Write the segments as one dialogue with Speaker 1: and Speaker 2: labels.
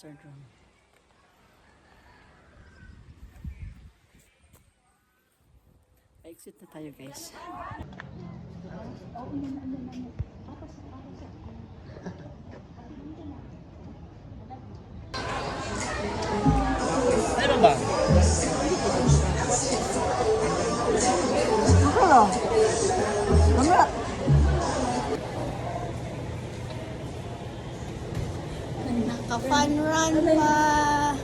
Speaker 1: Master drone. Exit na tayo guys.
Speaker 2: Meron ba?
Speaker 1: Ako. Mamaya.
Speaker 3: Naka-fun run pa.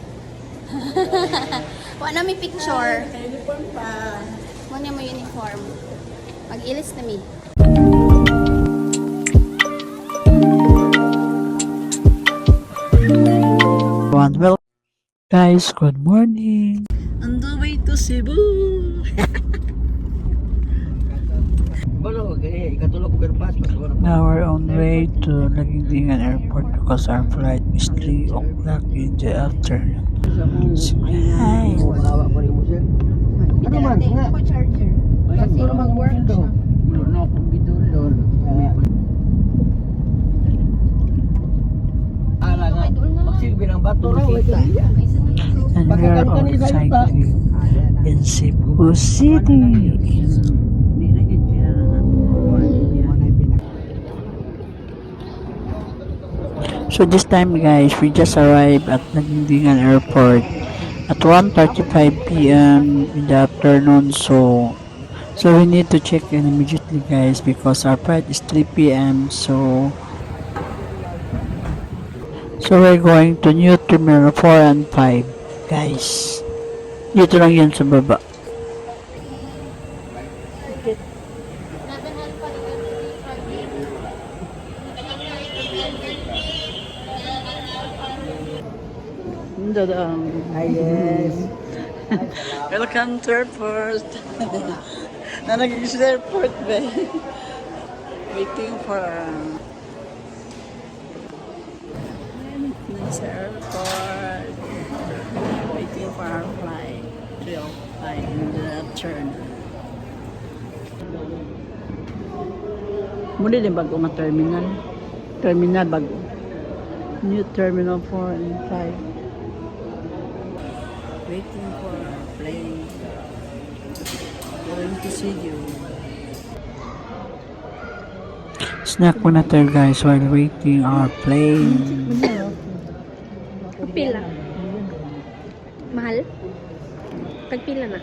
Speaker 3: Wala may picture.
Speaker 1: Uniform pa.
Speaker 3: Muna mo uniform. Mag-ilis na mi.
Speaker 1: Well, guys, good morning. On the way to Cebu. Now we're on way to Lagindingan Airport because our flight is 3 o'clock in the afternoon. Hi.
Speaker 3: Ano man? Ako charger. Kasi mag-work siya.
Speaker 1: And we are all cycling in Cebu City. So this time guys, we just arrived at Lagindingan Airport at 1:35 p.m. in the afternoon. So we need to check in immediately guys because our flight is 3 p.m. So we're going to New Terminal 4 and 5 guys. Dito lang yan sa baba. Yes. Welcome to airport. Nanagiging sa airport ba? Waiting for this airport. Waiting for our flight. 3:05 in the afternoon. Muli din bago nga terminal. Terminal bago. New Terminal 4 and 5. Waiting for our plane. Going to see you. Snack muna tayo guys while waiting our plane.
Speaker 3: Pagpila. Mahal? Pagpila na.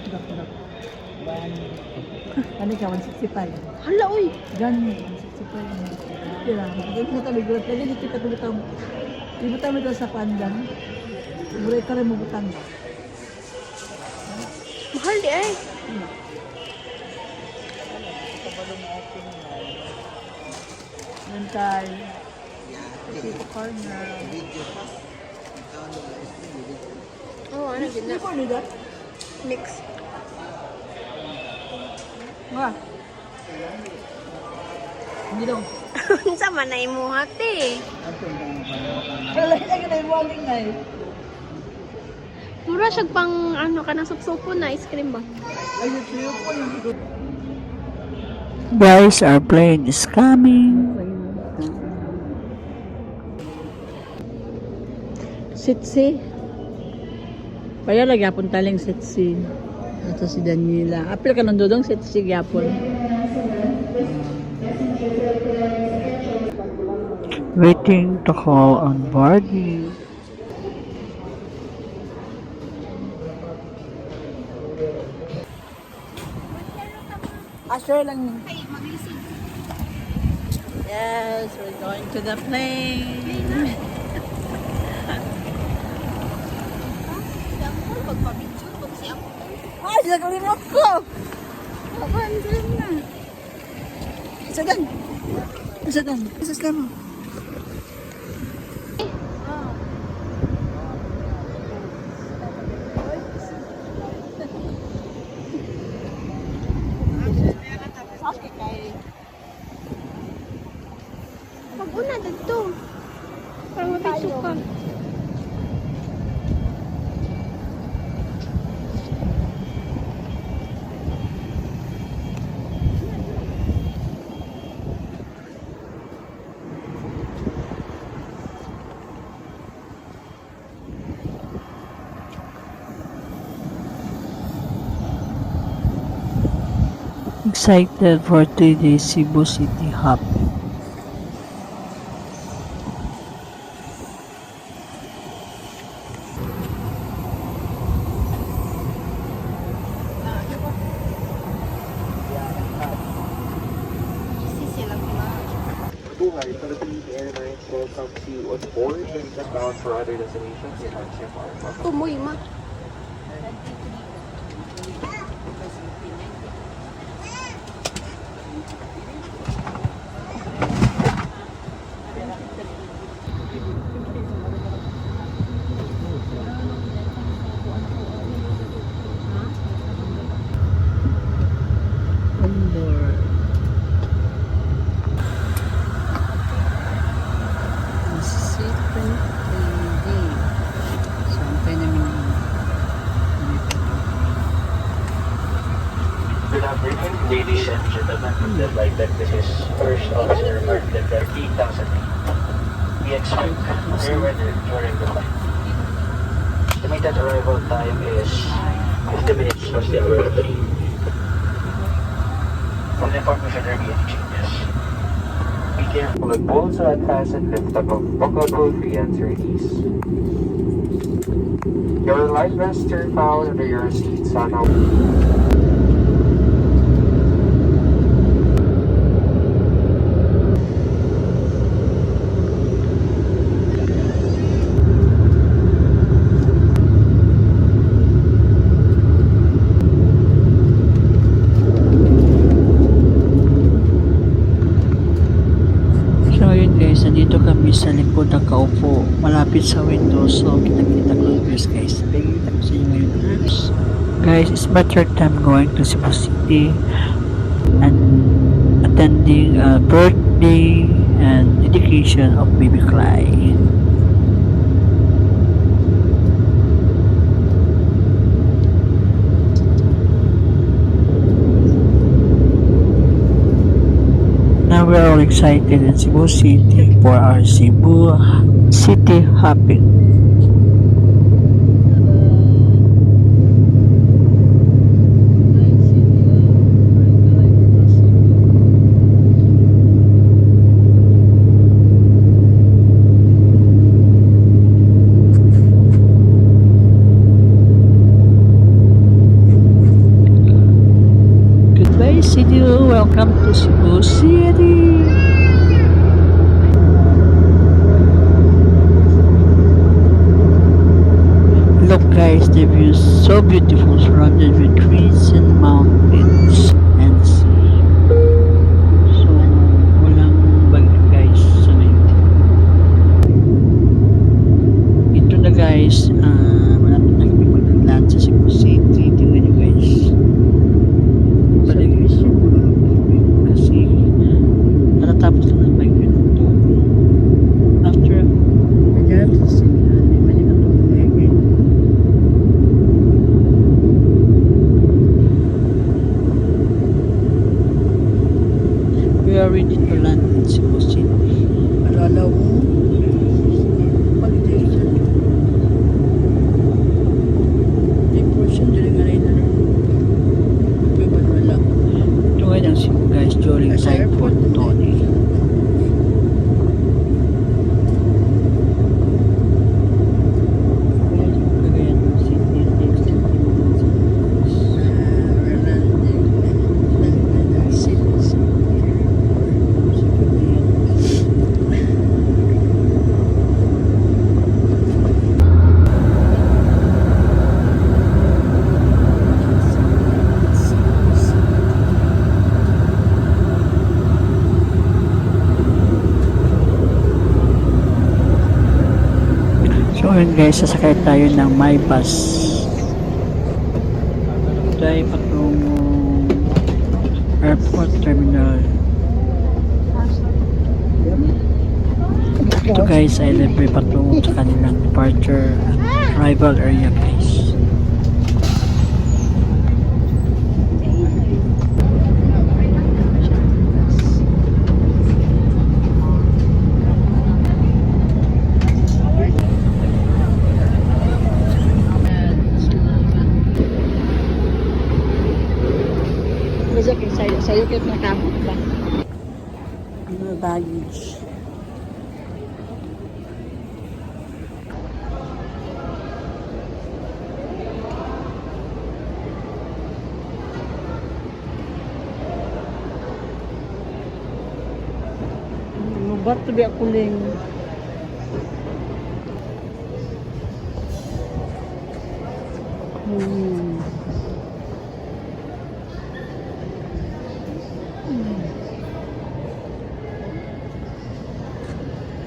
Speaker 4: Ano ka, 165?
Speaker 3: Hala, uy!
Speaker 4: Gan, 165. Kaya, magiging mo tabi gulat. Lagi dito ka tulutang. Ibutang mo ito sa pandan. Muray ka rin mo butang.
Speaker 3: Mahal di ay.
Speaker 4: Mental. Dito corner.
Speaker 3: Oo, ano din na.
Speaker 4: Ano po nila?
Speaker 3: Mix.
Speaker 4: Nga. Hindi daw.
Speaker 3: Unsa man na imuhat eh.
Speaker 4: Wala ka na yung walling na eh.
Speaker 3: Mura siya pang ano ka na supsupo na ice cream ba?
Speaker 4: Ayun, siya po yung
Speaker 1: Guys, our plane is coming. Sitsi. Kaya lagi apon taling sitsi. Ito si Daniela. Apil ka nang dudong sitsi gyapon. Waiting to call on boarding. Sure lang. Yes, we're going to the plane. Ay, nagalimot ko. Ako, andun na. Isa dan. Isa dan. Isa mo.
Speaker 3: Pag-una dito. Para mapitso ka.
Speaker 1: excited for today's Cebu City Hop.
Speaker 2: Buhay Philippine Airlines welcomes you on board and bound for other destinations in our Singapore.
Speaker 3: Tumoy ma.
Speaker 2: Good afternoon, ladies and gentlemen. The flight deck, this is First Officer Martin Decker 3000. We expect fair weather during the flight. Estimated arrival time is 50 minutes past the hour of 3. We'll inform you should there be any changes. Be careful with pulls or unfasten lift up of buckle free answers. Your life vests are found under your seats on our
Speaker 1: So yun guys, nandito kami sa likod ng kaupo, malapit sa window. So kita-kita ko yung views guys. Kita ko sa inyo ngayon. Guys, it's my third time going to Cebu City and attending a birthday and dedication of baby Clyde. Now we are all excited in Cebu City for our Cebu City hopping. Goodbye Cebu, welcome to Cebu City. Look guys, the view is so beautiful, surrounded with trees and mountains and sea. So, walang bagyo guys sa ngayon. Ito na guys, malapit na kami mag-land sa Cebu City. Tingnan nyo guys. Palagay siya mga tubig kasi natatapos lang ang bagyo ng tubig. After, nagyarap sa sila, lima niya na tubig. We are ready to land in Cebu City. Alala mo, pag-day siya. May portion dili nga rin na rin. May wala. Ito ngayon ang Cebu guys during Typhoon Tony. So yun guys, sasakay tayo ng my bus. Ito ay patungong airport terminal. Ito guys ay libre patungo sa kanilang departure and arrival area guys.
Speaker 4: Sa'yo kayo nakabot ba?
Speaker 1: Ano baggage?
Speaker 4: Ba't to be ako ling?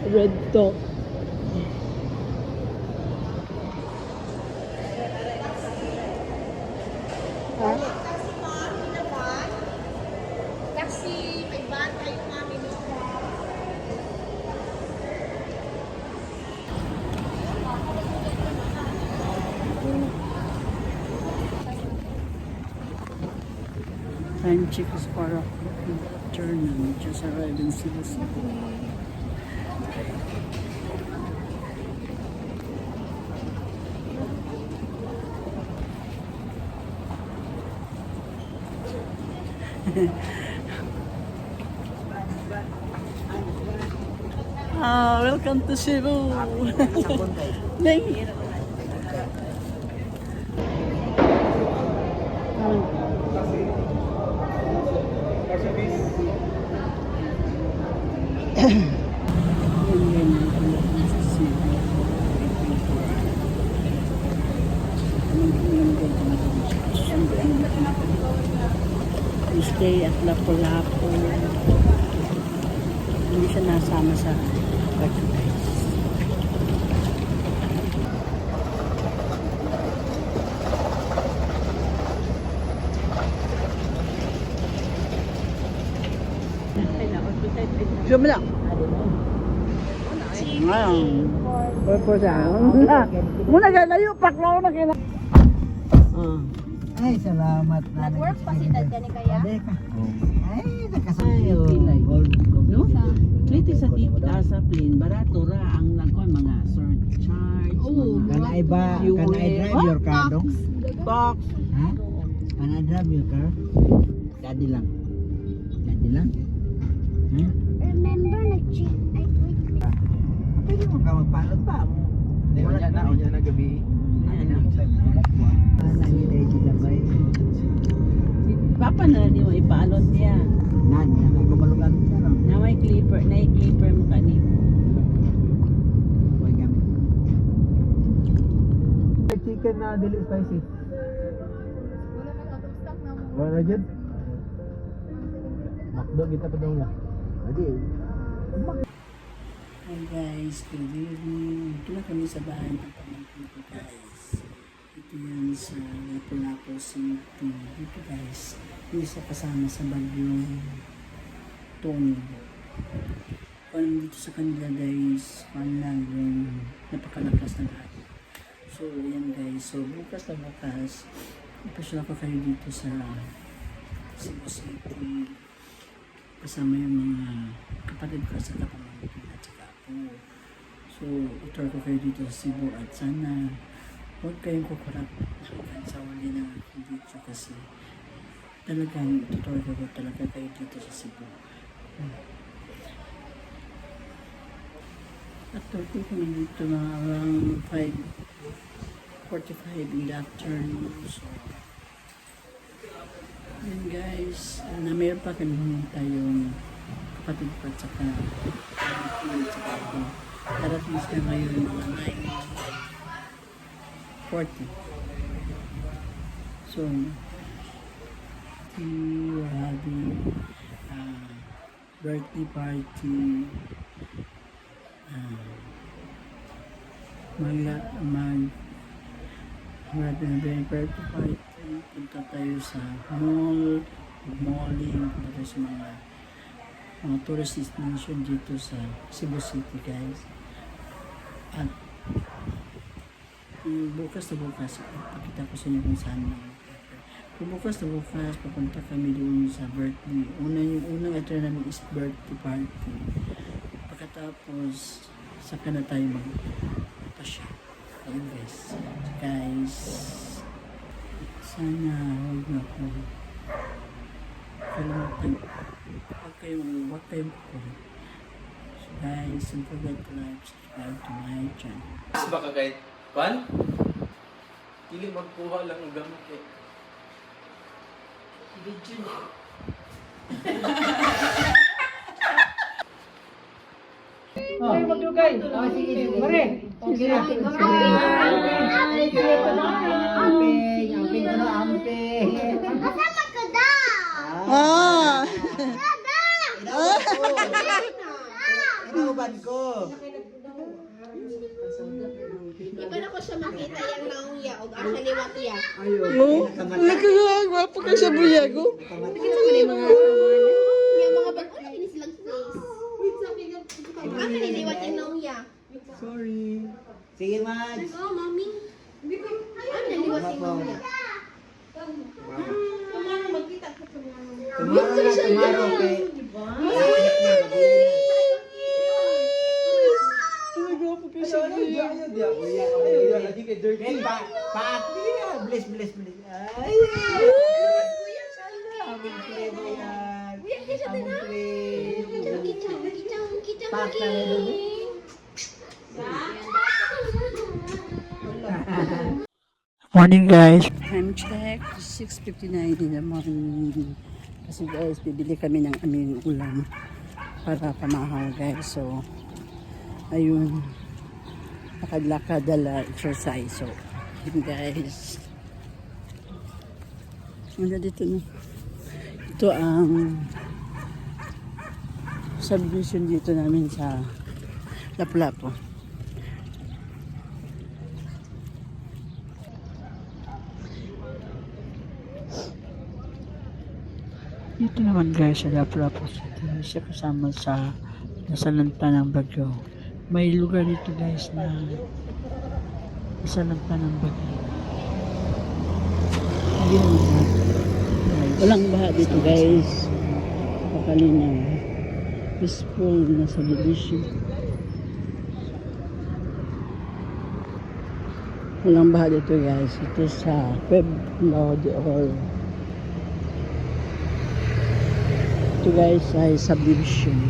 Speaker 4: Red top.
Speaker 1: Time check is 4 o'clock. Journey just arrived in Cebu City. Welcome to Cebu. Thank you. We stay at Lapu-Lapu. Hindi siya nasama sa merchandise.
Speaker 4: Diyan mo lang.
Speaker 1: Ngayon,
Speaker 4: Purpose muna galayo, paklaw na kailangan.
Speaker 5: Ay, salamat na.
Speaker 3: Nag-work pa si Dad ka ni Kaya?
Speaker 5: Ay, nakasabi. Gold.
Speaker 1: no? Plite sa sa plane, barato ra ang nagkuhan mga surcharge.
Speaker 5: Can I drive your car, dong?
Speaker 1: Box.
Speaker 5: Ha? Can I drive your car? Daddy lang. Daddy lang? Ha?
Speaker 3: Remember, nag-cheat.
Speaker 5: Pwede mo ka magpalot pa.
Speaker 2: Unya na gabi.
Speaker 5: Nangiday sila ba eh?
Speaker 1: Papa na di mo ipaalot niya.
Speaker 5: Nanya, nagkumalugan ka no?
Speaker 1: Na may clipper mo kanimo.
Speaker 5: Huwag gamit.
Speaker 2: Chicken na dili spicy. Wala na dyan? Makdo kita pa daw na.
Speaker 5: Adi,
Speaker 1: Hi guys, good evening. Ito na kami sa bahay ng pamangkin ko guys. Ito yan sa Lapu-Lapu City. Dito guys, hindi siya kasama sa bagyong Tony. Kung dito sa kanila guys, kung lang yung napakalakas ng hati. So yan guys, so bukas na bukas, ipasyon ako kayo dito sa Cebu City. Kasama yung mga kapatid ko sa kapamangkin at saka ako. So, itour ko kayo dito sa Cebu at sana huwag kayong kukurap hanggang sa wali na video kasi talagang itutur ko talaga kayo dito sa Cebu. At 30 kami dito mga around 5:45 in the afternoon. So, yun guys, na mayroon pa kami tayong kapatid pa at saka ako. Darating sila ngayon mga 9:40. So, we're having birthday party. We're having a birthday party. Punta tayo sa mall, malling, punta tayo sa mga tourist destination dito sa Cebu City guys. At bukas na bukas, pakita ko sa inyo kung saan na. Kung bukas na bukas, papunta kami doon sa birthday. Unang ito namin is birthday party. Pagkatapos, saka na tayo magpasya. Ayun guys. Sana huwag na po Huwag kayong So guys, don't forget to like, subscribe to my channel.
Speaker 6: Mas baka kahit, pan? Hindi magkuha lang ng gamot eh.
Speaker 3: Kasama ka daw!
Speaker 5: Ah! Inuuban ko.
Speaker 3: Ikaw na ko siya makita yung naong yaog. Ang kaliwat ya.
Speaker 4: Nagkagwapo ka sa buyago.
Speaker 3: Yung mga bag, wala din silang face. Ang kaliwat yung naong ya.
Speaker 5: Sorry. Sige, Mads.
Speaker 3: Oh, mami. Ang kaliwat yung naong ya. Kumano magkita ka sa mga.
Speaker 5: Tomorrow kay... Paati na. Bless. Ay! Among play mo yan. Among play. Paak na rin doon.
Speaker 1: Morning guys. Time check, 6:59 in the morning. Kasi guys, bibili kami ng aming ulam para pamahal guys. So, ayun. Lakad-lakad dala exercise. So, yun guys. Ano dito na? Ito ang subdivision dito namin sa Lapu-Lapu. Dito naman guys sa Lapu-Lapu City, siya kasama sa nasalanta ng bagyo. May lugar dito guys na nasalanta ng bagyo. Hindi naman lahat. Walang baha dito guys. Pakalinaw. Peaceful na subdivision. Walang baha dito guys. Ito sa Pueblo de Oro. Ito guys ay subdivision.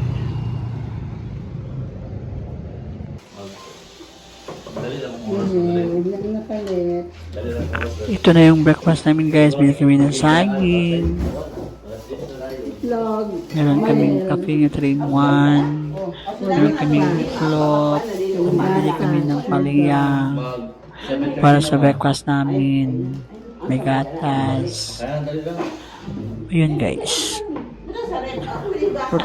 Speaker 1: Ito na yung breakfast namin guys. Bili kami ng saging. Meron kaming kape ng 3-in-1. Meron kaming itlog. Bili kami ng palaya para sa breakfast namin. May gatas. Ayun guys.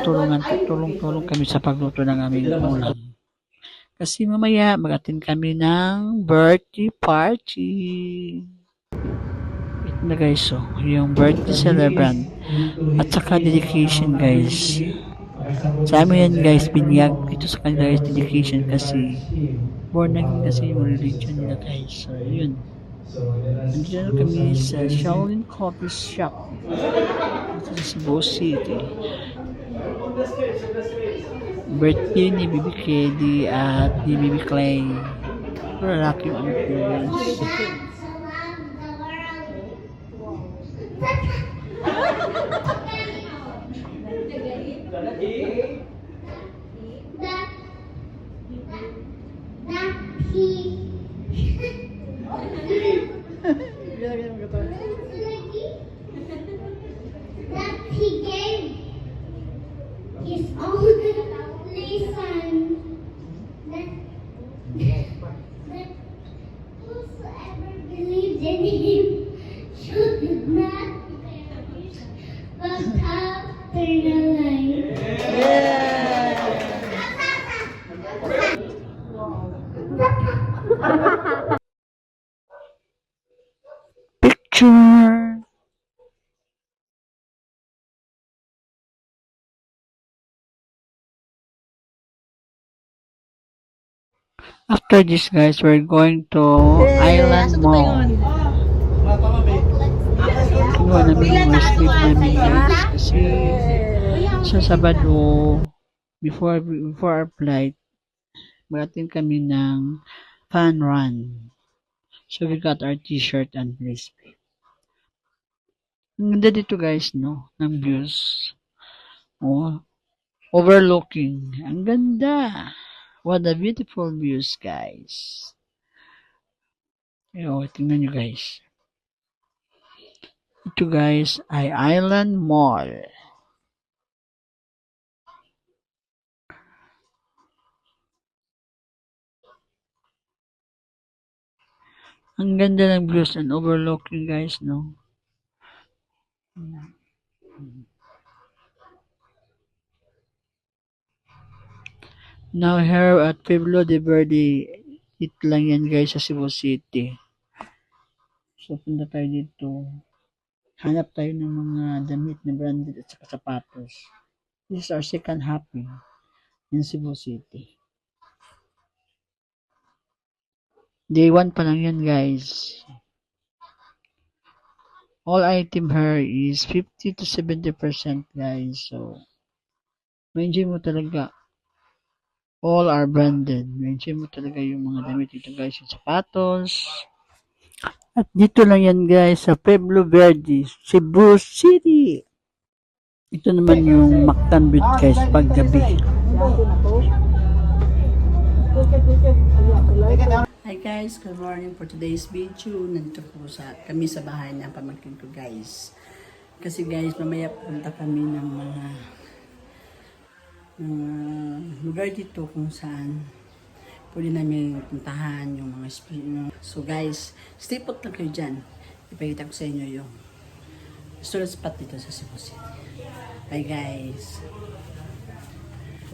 Speaker 1: Tulong kami sa pagluto ng aming ulam. Kasi mamaya mag-attend kami ng birthday party. Ito na guys, so yung birthday celebrant at saka dedication guys. Sa amin yan guys, binyag ito sa kanila guys, dedication kasi born again kasi yung religion nila guys. So yun. Nandiyan na kami sa Shaolin Coffee Shop sa Cebu City. Birthday ni Bibi Kedi at ni Bibi Clay. Lalaki yung anak ko guys.
Speaker 3: That he gave his only son, that whosoever believes in him should not perish but have eternal life.
Speaker 1: Picture. After this guys, we're going to Island Mall. Kinuha namin yung rest sleep namin guys. Kasi sa Sabado, before our flight, mag-attend kami ng fun run. So we got our t-shirt and rest sleep. Ang ganda dito guys, no? Ng views. Oh, overlooking. Ang ganda. What a beautiful views, guys. Oh, tingnan nyo guys. Ito guys ay Island Mall. Ang ganda ng views and overlooking guys, no? Now here at Pueblo de Verde, it lang yan guys sa Cebu City. So punta tayo dito. Hanap tayo ng mga damit na branded at saka sapatos. This is our second hopping in Cebu City. Day 1 pa lang yan guys. All item here is 50 to 70% guys. So, ma-enjoy mo talaga. All are branded. Ma-enjoy mo talaga yung mga damit dito guys. Yung sapatos. At dito lang yan guys sa Pueblo Verde, Cebu City. Ito naman yung Mactan Beach guys paggabi. Hi guys, good morning for today's video. Nandito po kami sa bahay ng pamangkin ko guys. Kasi guys, mamaya pupunta kami ng mga lugar dito kung saan pwede namin puntahan yung mga So guys, stay put lang kayo dyan. Ipakita ko sa inyo yung student spot dito sa Cebu City. Bye guys.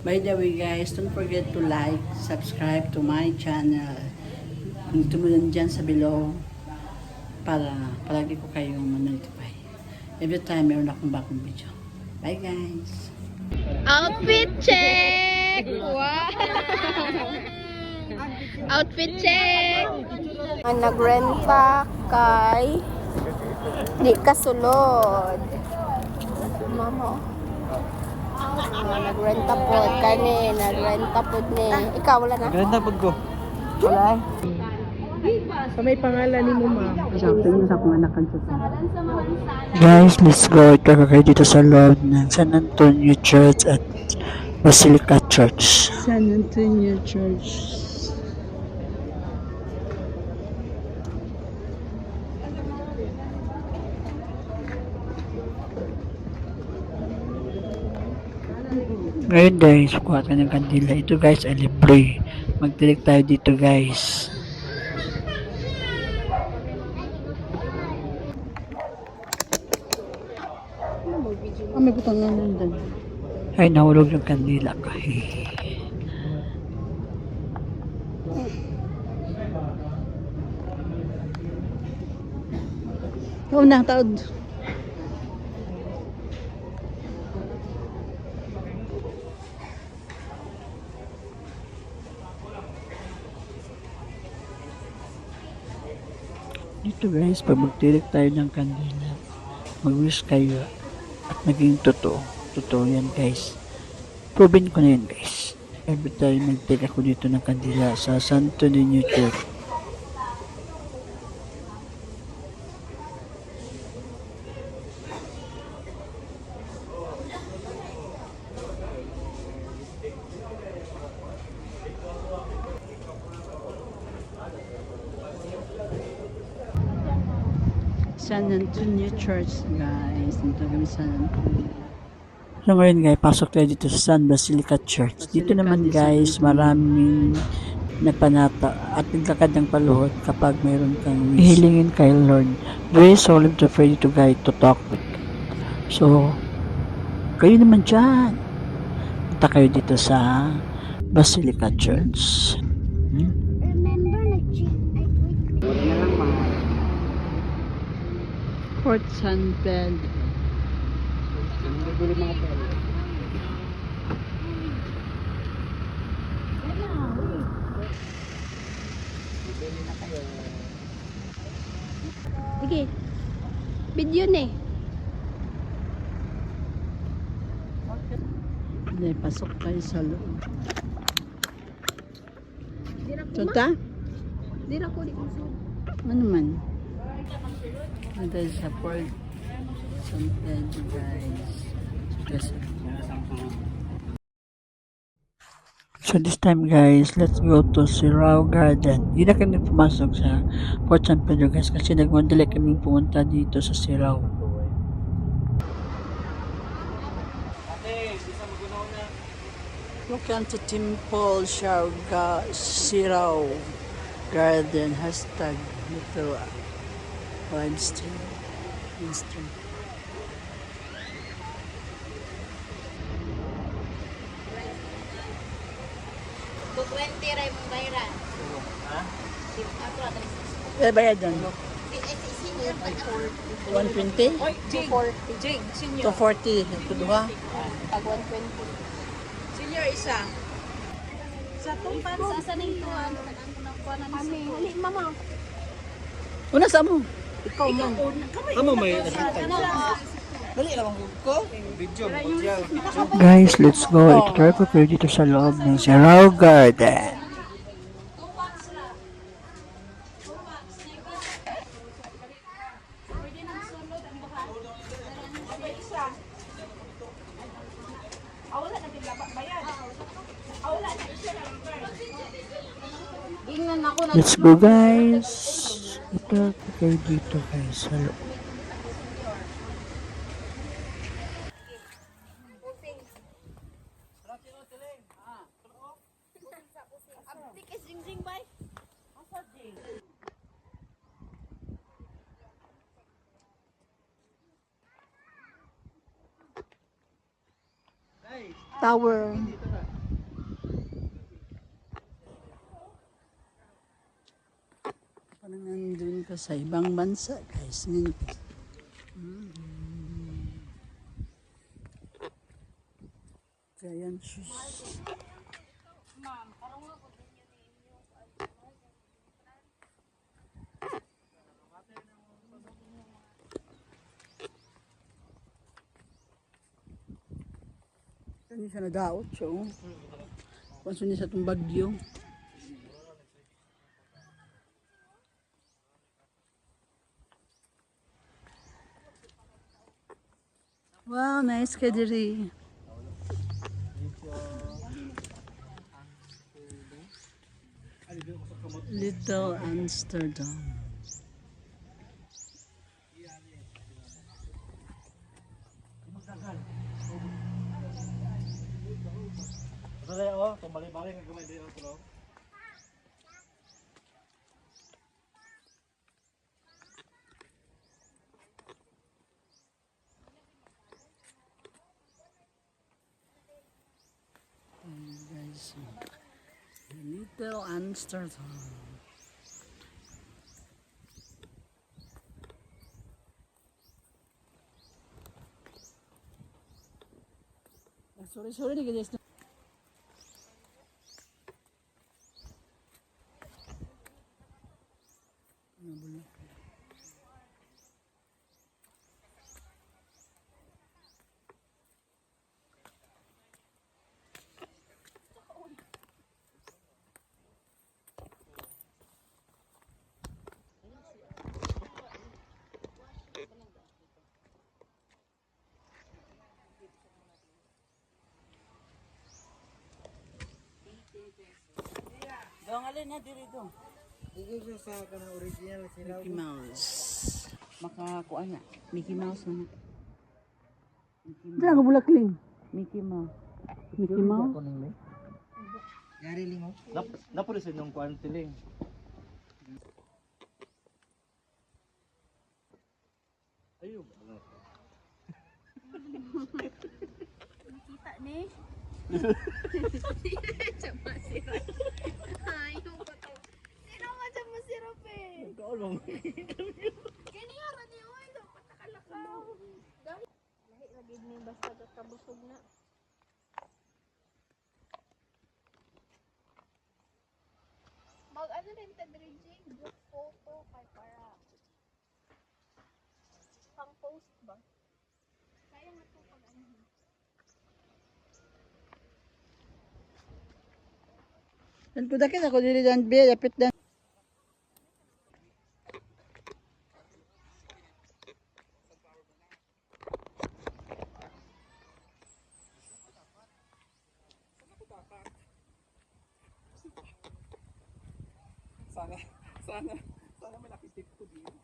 Speaker 1: By the way guys, don't forget to like, subscribe to my channel. Tumulan dyan sa below para palagi ko kayong ma-notify. Every time meron akong bagong video. Bye guys.
Speaker 3: Outfit check! Wow! Outfit check! Nagrenta kay di kasulod. Mama. Nagrenta po kani, nagrenta po ni. Ikaw wala na?
Speaker 5: Ganda pag ko.
Speaker 3: Wala.
Speaker 4: Sa may pangalan ni mo, ma'am.
Speaker 1: Guys, let's go. Ito kayo dito sa loob ng San Antonio Church at Basilica Church.
Speaker 4: San Antonio Church.
Speaker 1: Ngayon guys, kuha tayo ng kandila. Ito guys ay libre. Magdilig tayo dito guys.
Speaker 4: May butang nga nandun.
Speaker 1: Ay, nahulog yung kandila ko.
Speaker 4: Oo na, taod.
Speaker 1: Dito guys, pag magtilik tayo ng kandila, mag-wish kayo at naging totoo. Totoo yan guys. Proven ko na yan guys. Every time nag-take ako dito ng kandila sa Santo Niño Church.
Speaker 4: San Antonio Church, guys. Dito kami sa San Antonio.
Speaker 1: So ngayon guys, pasok tayo dito sa San Basilica Church. Dito naman guys, maraming nagpanata at naglakad ng paluhod kapag mayroon kang hihilingin kay Lord. Very solemn to pray to guide to talk with. So, kayo naman dyan. Punta kayo dito sa Basilica Church.
Speaker 4: Fort San Pedro.
Speaker 3: Sige. Video ni.
Speaker 4: Hindi, pasok tayo sa loob. Tunta?
Speaker 3: Di na ko di ko.
Speaker 4: Ano man? Ano tayo sa Fort
Speaker 1: San Pedro guys. So this time guys, let's go to Sirao Garden. Hindi na kami pumasok sa Fort San Pedro guys kasi nagmadali kami pumunta dito sa Sirao. Welcome to Temple Sirao Garden. Hashtag little live stream. Instagram.
Speaker 3: To 20 rin mong bayaran.
Speaker 2: Ha?
Speaker 3: Ako,
Speaker 1: Bayad doon.
Speaker 3: senior pa ako.
Speaker 1: 120?
Speaker 3: 240.
Speaker 4: Jing, senior.
Speaker 1: 240. Ito duha.
Speaker 3: Pag 120.
Speaker 4: Senior isa. Sa tumpan sa
Speaker 3: Sasanin ko, Ami, hali, mama.
Speaker 1: Una sa mo.
Speaker 3: Ikaw mo.
Speaker 6: Amo may
Speaker 1: Dali lang ko.
Speaker 6: video mo siya.
Speaker 1: Guys, let's go. Ito ko kayo dito sa loob ng Sirao Garden.
Speaker 3: Ingnan ako na.
Speaker 1: Let's go guys. Ito ko kayo dito guys sa loob.
Speaker 3: Abdi ka jing bay.
Speaker 1: Tower. Parang nandun ka sa ibang bansa guys. Ngayon. Giant shoes. Kani siya nadaot siya oh. Panso niya sa itong bagyo. Wow, nice ka diri. Little Amsterdam.
Speaker 6: Dali oh, tumbali-bali nga gamay dito pero.
Speaker 1: Guys, Little Amsterdam. Sorry nih guys. Dong alin na dito.
Speaker 5: Dito sa kanang original sila.
Speaker 1: Mickey Mouse. Makakuha na. Mickey Mouse na. Diyan ka bulakling. Mickey Mouse. Mickey Mouse.
Speaker 5: Yari limo.
Speaker 6: Napo rin sa inyong kwantiling. Ayun.
Speaker 3: Kita ni. Cuma sirap. Ayaw ko to. Sino nga cuma sirap eh?
Speaker 6: Kaulong.
Speaker 3: Kini ara ni oy, dapat nakalakaw. Lahi lagi ni basta kabusog na. Mag ano rin ta dredging, group photo kay para pang post ba? Kaya nga to pag ano.
Speaker 1: Dan kudakin ako dili dan be dapit dan.
Speaker 6: Sana malaki tip ko dito.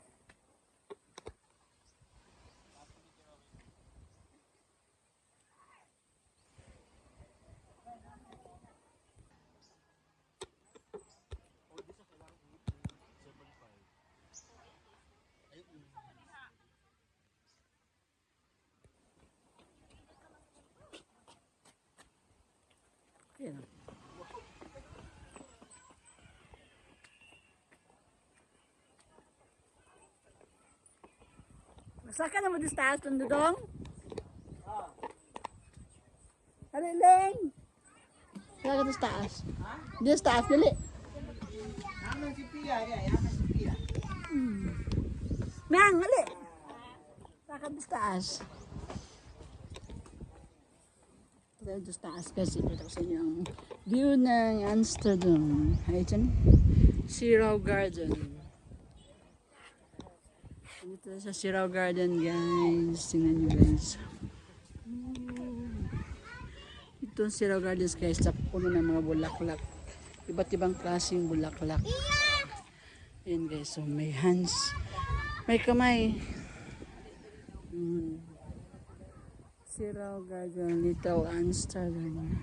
Speaker 1: Ayan. Masa ka na mo sa taas ng dudong? Dali, Leng! Saka ka sa taas. Di sa taas, dali.
Speaker 5: Aman si Pia, aman si Pia.
Speaker 1: Mang, dali! Saka ka sa taas. Dito sa taas kasi dito sa inyo ang view ng Amsterdam. Ay, dyan. Sirau Garden. Dito sa Sirau Garden, guys. Tingnan nyo, guys. Ito ang Sirau Gardens, guys. Sa puno ng mga bulaklak. Iba't ibang klaseng bulaklak. Ayan, guys. So, may hands. May kamay. Sirau Garden, Little Amsterdam.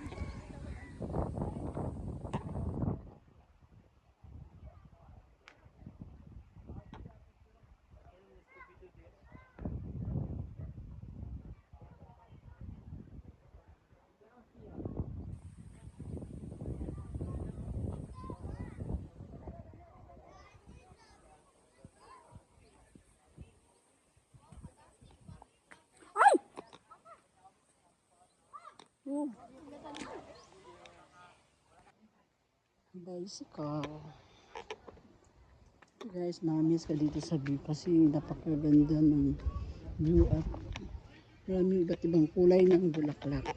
Speaker 1: Oh. Bicycle. Guys, namiss ka dito sa view kasi napakaganda ng view at marami iba't ibang kulay ng bulaklak.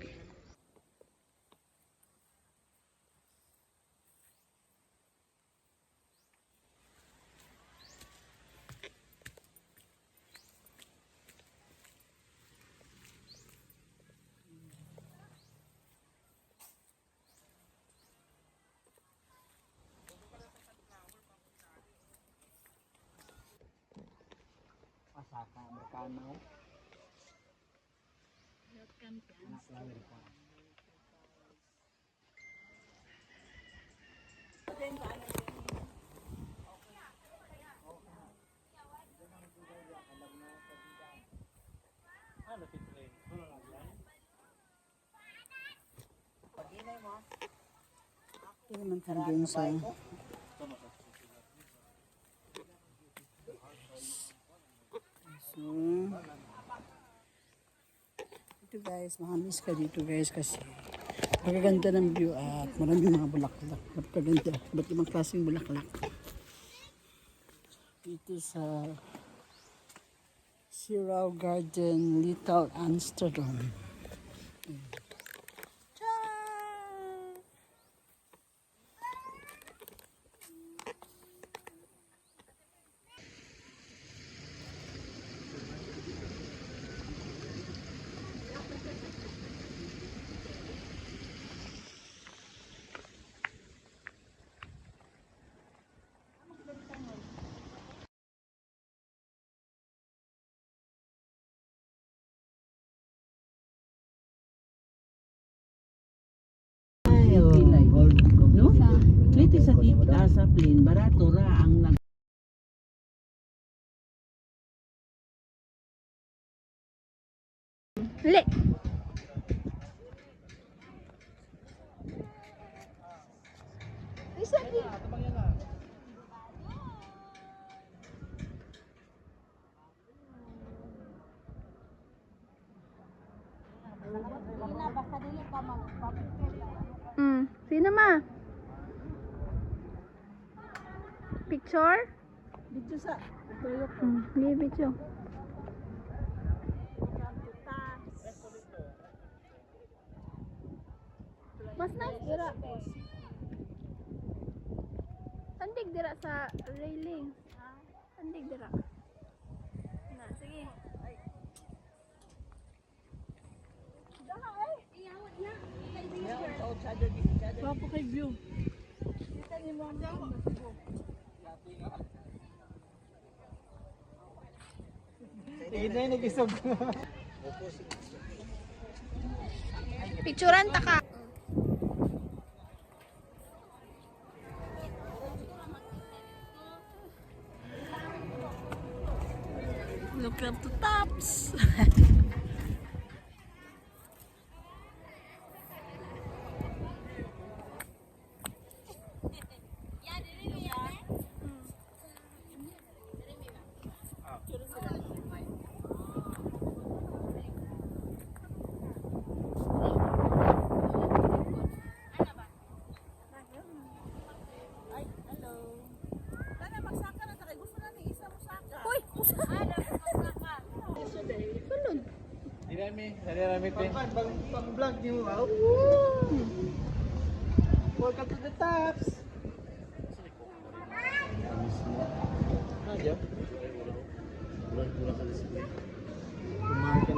Speaker 5: Pasaka, Amerikano. Anak lawer pa.
Speaker 1: Ito naman doon sa ito guys, makamiss ka dito guys kasi magaganda ng view at maraming mga bulaklak. Napakaganda. Ba't ibang klaseng bulaklak? Dito sa Sirau Garden, Little Amsterdam.
Speaker 5: No? Liti sa sa plane, barato ra ang nag
Speaker 3: Hali. Isa din. Sino ma? Picture?
Speaker 4: Dito sa tuyok.
Speaker 3: Hindi, picture. Mas nice dira. Sandig dira sa railing. Sandig dira. Na, sige.
Speaker 4: Wapo kay view. Kita ni mo ang
Speaker 3: Picturean ta ka.
Speaker 4: Look up to tops.
Speaker 5: Pang-vlog niyo, wow. Welcome to the tops.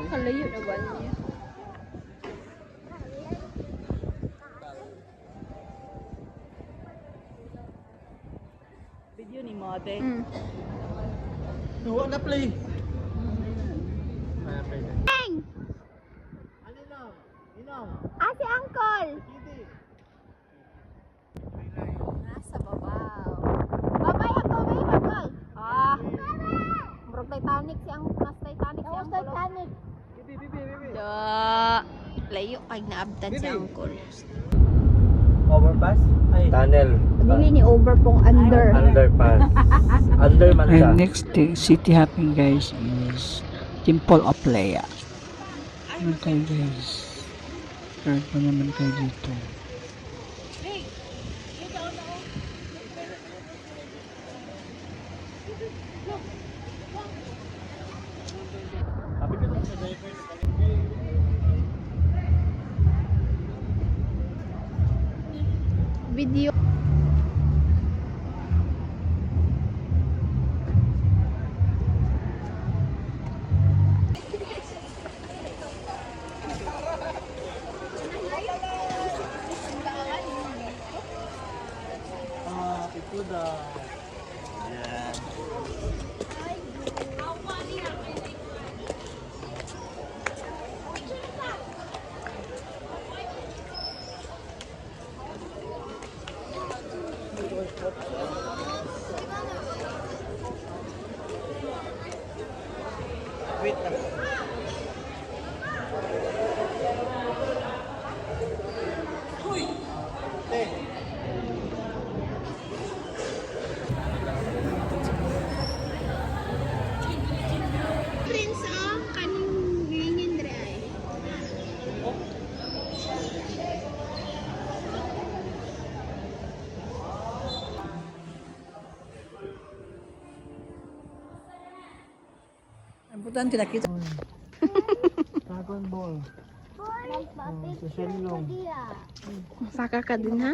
Speaker 3: Kalayo na ba niya?
Speaker 4: Video ni mo ate.
Speaker 5: Huwag na play.
Speaker 3: Ah, si Uncle! Nasa babaw. Babay ako, may Uncle! Ah! Murag Titanic si Uncle. Nas Titanic si Uncle. Titanic. Da. Layo kay naabtan si Uncle.
Speaker 5: Overpass? Ay.
Speaker 6: Tunnel.
Speaker 3: Dili ni over pong under.
Speaker 6: Underpass. Under man siya.
Speaker 1: And next city hopping guys is Temple of Leia. Ano tayo guys? Third pa naman kayo dito.
Speaker 3: Video. Prince ang kaning ngingin dre.
Speaker 4: Ang importante nakita.
Speaker 5: Dragon Ball. Sa Shenlong.
Speaker 3: Saka ka din ha?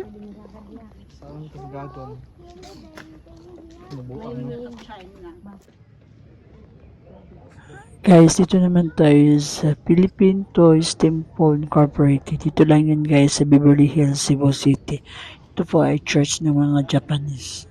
Speaker 5: Saan ka sa Dragon?
Speaker 1: Guys, dito naman tayo sa Philippine Toys Temple Incorporated. Dito lang yun guys sa Beverly Hills, Cebu City. Ito po ay church ng mga Japanese.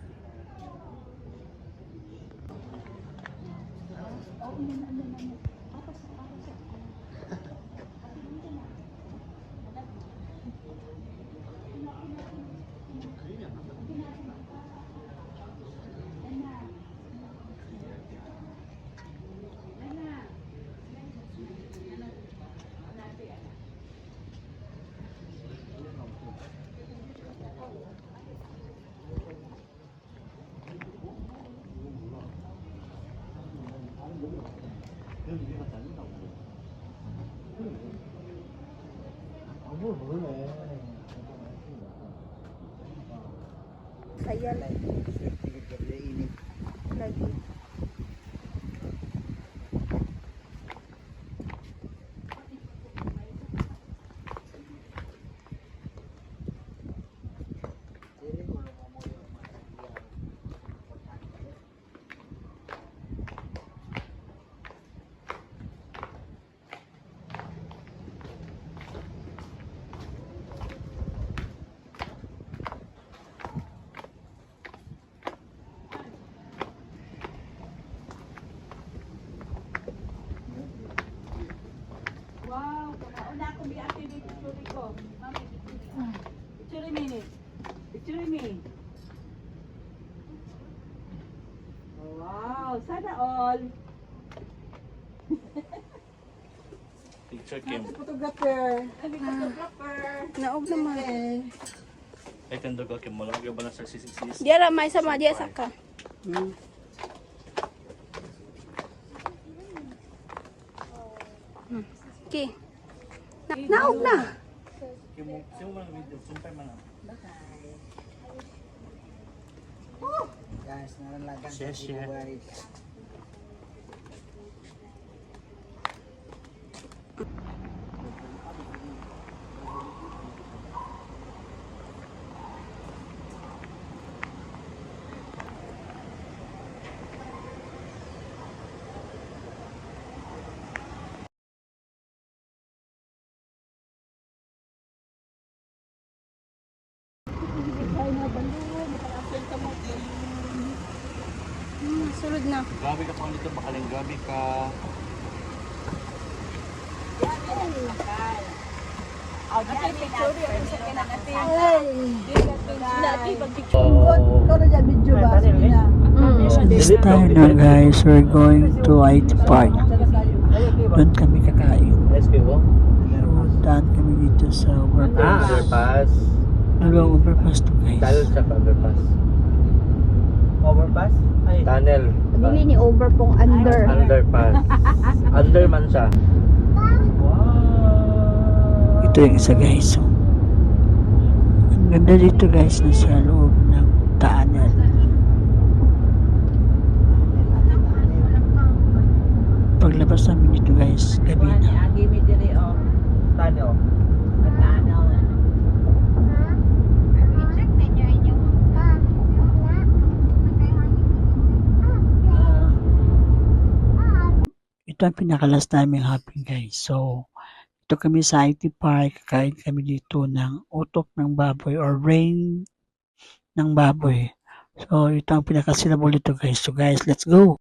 Speaker 3: Saya lagi. Lagi.
Speaker 4: Picture me. Picture me. Wow, sana all.
Speaker 6: Picture Kim.
Speaker 4: Photographer. Photographer.
Speaker 3: Naog naman.
Speaker 6: Ay, tendo ka Kim. Malaki ba na sa sisisis?
Speaker 3: Diya ramay sama diya saka. Okay. Naog na.
Speaker 6: Kim mo, sino mo ng video? Sumpay man na.
Speaker 5: Guys, naralagan
Speaker 6: Share, share.
Speaker 3: Sulod na.
Speaker 6: Grabe ka pa dito, bakaling grabe ka.
Speaker 4: Ikaw na dyan, video ba? Sige na.
Speaker 1: So this time na guys, we're going to IT Park. Doon kami kakain.
Speaker 6: SPO?
Speaker 1: So, daan kami dito sa overpass.
Speaker 6: Underpass.
Speaker 1: Dalawang overpass to guys.
Speaker 6: sa underpass.
Speaker 5: Overpass? Ay,
Speaker 6: Tunnel.
Speaker 3: Dili ni over pong under.
Speaker 6: Underpass. Under man siya.
Speaker 1: Ito yung isa guys. So, ang ganda dito guys, nasa loob ng tunnel. Paglabas namin dito guys, gabi na.
Speaker 4: Give me dire oh.
Speaker 5: Tano.
Speaker 4: Tanaw.
Speaker 1: Ito ang pinakalas namin happy guys. So, ito kami sa IT Park. Kakain kami dito ng utok ng baboy or brain ng baboy. So, ito ang pinakasilabol dito guys. So guys, let's go!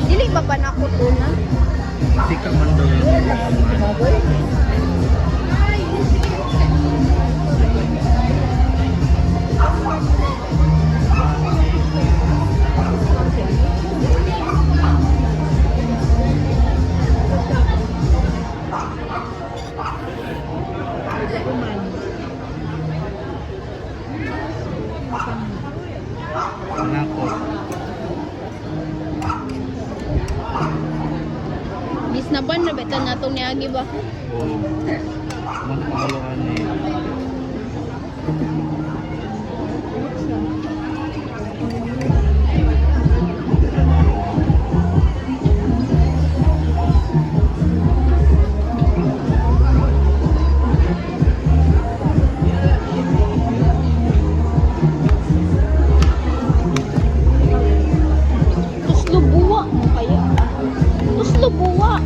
Speaker 3: Dili ba pa na ko tuna?
Speaker 6: Hindi ka man daw yung nako.
Speaker 3: Bis na ban na betan natong niagi ba?
Speaker 6: Oo. Magpakaluan eh.
Speaker 3: Tuslo buwa mo kaya. Tuslo buwa.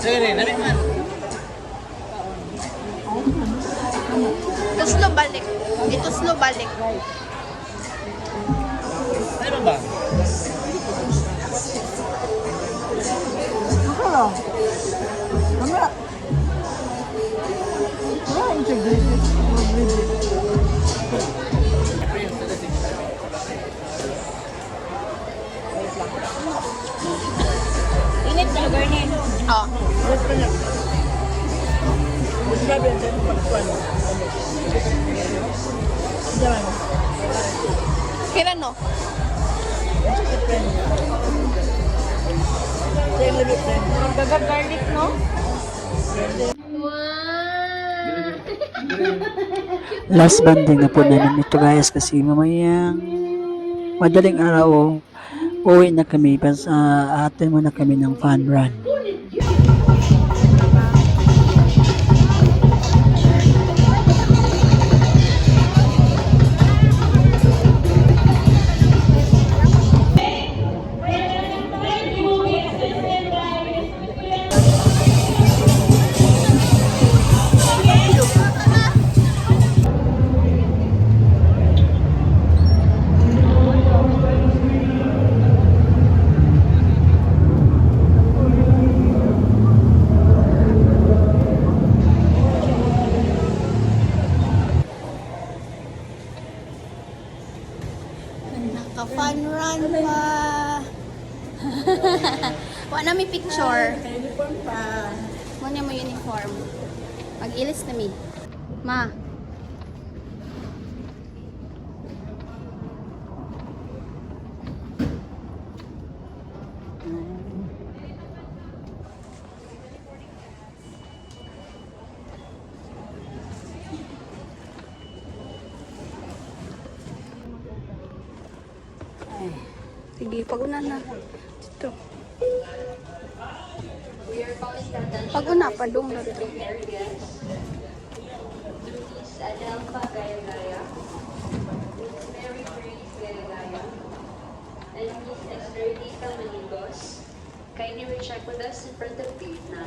Speaker 3: Ito slow balik. Ito slow balik.
Speaker 5: Ano ba?
Speaker 4: Ako lang. Mamaya. Wala integrated.
Speaker 3: Init na lugar niya. Oh.
Speaker 4: Sabi ang sa'yo pagkuhan. Diyan.
Speaker 3: Kailan no?
Speaker 4: Sa'yo labit na.
Speaker 3: Gaga garlic no?
Speaker 1: Last banding na po namin ito guys kasi mamayang madaling araw uwi na kami pas atin muna kami ng fun run.
Speaker 3: Naka-fun run pa. Wala may picture.
Speaker 4: Uniform pa.
Speaker 3: Muna mo uniform. Mag-ilis na mi. Ma. Sige, pag-una na. Dito. Pag-una pa doon na dito.
Speaker 7: Kindly recheck with us in front of gate 9.